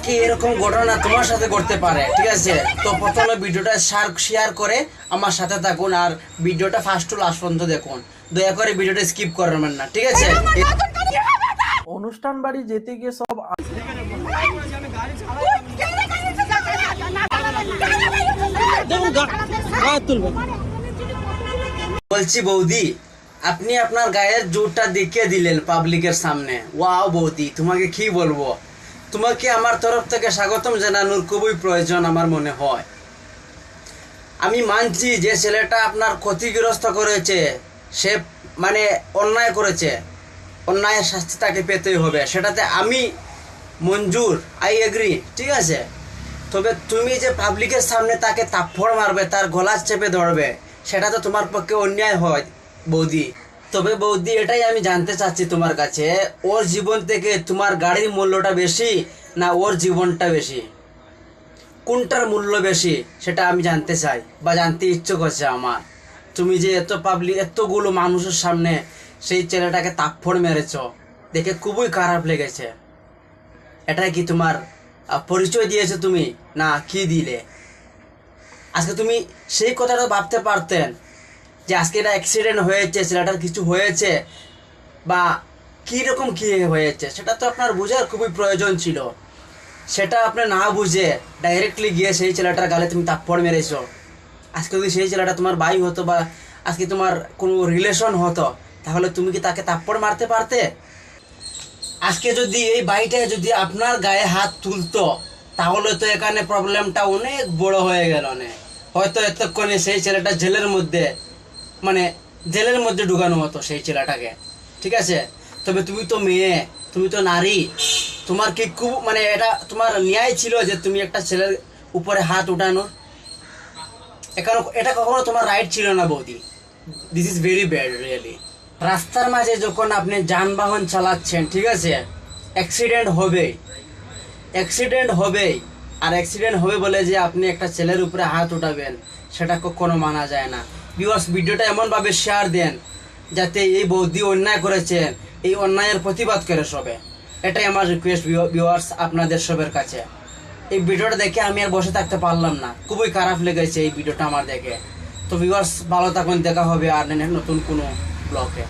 কি এরকম ঘটনা তোমার সাথে ঘটতে পারে, ঠিক আছে? তো প্রথমে ভিডিওটা শেয়ার করে আমার সাথে থাকুন, আর ভিডিওটা ফার্স্ট টু লাস্ট পর্যন্ত দেখুন। দয়া করে ভিডিওটা স্কিপ করবেন না, ঠিক আছে? অনুষ্ঠান বাড়ি যেতে গিয়ে সব বলছি বৌদি, আপনি আপনার গায়ের জোরটা দেখিয়ে দিলেন পাবলিকের সামনে। ওয়াও বৌদি, তোমাকে কি বলবো, তোমাকে আমার তরফ থেকে স্বাগতম জানানোর খুবই প্রয়োজন আমার মনে হয়। আমি মানছি যে ছেলেটা আপনার ক্ষতিগ্রস্ত করেছে, সে মানে অন্যায় করেছে, অন্যায়ের শাস্তি তাকে পেতেই হবে, সেটাতে আমি মঞ্জুর, আই এগ্রি, ঠিক আছে? তবে তুমি যে পাবলিকের সামনে তাকে থাপ্পড় মারবে, তার গলা চেপে ধরবে, সেটা তো তোমার পক্ষে অন্যায় হয় বৌদি। তবে বৌদি, এটাই আমি জানতে চাচ্ছি তোমার কাছে, ওর জীবন থেকে তোমার গাড়ির মূল্যটা বেশি না ওর জীবনটা বেশি? কোনটার মূল্য বেশি সেটা আমি জানতে চাই, বা জানতে ইচ্ছুক হচ্ছে আমার। তুমি যে এতগুলো মানুষের সামনে সেই ছেলেটাকে থাপ্পড় মেরেছ, দেখে খুবই খারাপ লেগেছে। এটা কি তোমার পরিচয় দিয়েছে তুমি, না কি দিলে? আজকে তুমি সেই কথাটা ভাবতে পারতেন যে আজকে এটা অ্যাক্সিডেন্ট হয়েছে, ছেলেটার কিছু হয়েছে বা কীরকম কী হয়েছে, সেটা তো আপনার বোঝার খুবই প্রয়োজন ছিল। সেটা আপনি না বুঝে ডাইরেক্টলি গিয়ে সেই ছেলেটার গালে তুমি থাপ্পড় মেরেছো। আজকে যদি সেই ছেলেটা তোমার ভাই হতো বা আজকে তোমার কোনো রিলেশন হতো, তাহলে তুমি কি তাকে থাপ্পড় মারতে পারতে? আজকে যদি এই ভাইটা যদি আপনার গায়ে হাত তুলতো, তাহলে তো এখানে প্রবলেমটা অনেক বড় হয়ে গেল। হয়তো এতক্ষণে সেই ছেলেটা জেলের মধ্যে ঢুকানো হতো সেই ছেলেটাকে, ঠিক আছে? তবে তুমি তো মেয়ে, তুমি তো নারী, তোমার কি খুব এটা তোমার ন্যায় ছিল যে তুমি একটা ছেলের উপরে হাত উঠানোর? এটা কখনো তোমার রাইট ছিল না বৌদি। This is very bad really. রাস্তার মাঝে যখন আপনি যানবাহন চালাচ্ছেন, ঠিক আছে, অ্যাক্সিডেন্ট হবেই, আর অ্যাক্সিডেন্ট হবে বলে যে আপনি একটা ছেলের উপরে হাত উঠাবেন, সেটা কখনো মানা যায় না। ভিউয়ার্স, ভিডিওটা এমনভাবে শেয়ার দেন যাতে এই বৌদি অন্যায় করেছেন, এই অন্যায়ের প্রতিবাদ করে সবে। এটাই আমার রিকোয়েস্ট ভিউয়ার্স আপনাদের সবের কাছে। এই ভিডিওটা দেখে আমি আর বসে থাকতে পারলাম না, খুবই খারাপ লেগেছে এই ভিডিওটা আমার দেখে। তো ভিউয়ার্স, ভালো থাকুন, দেখা হবে আর নতুন কোনো ব্লগে।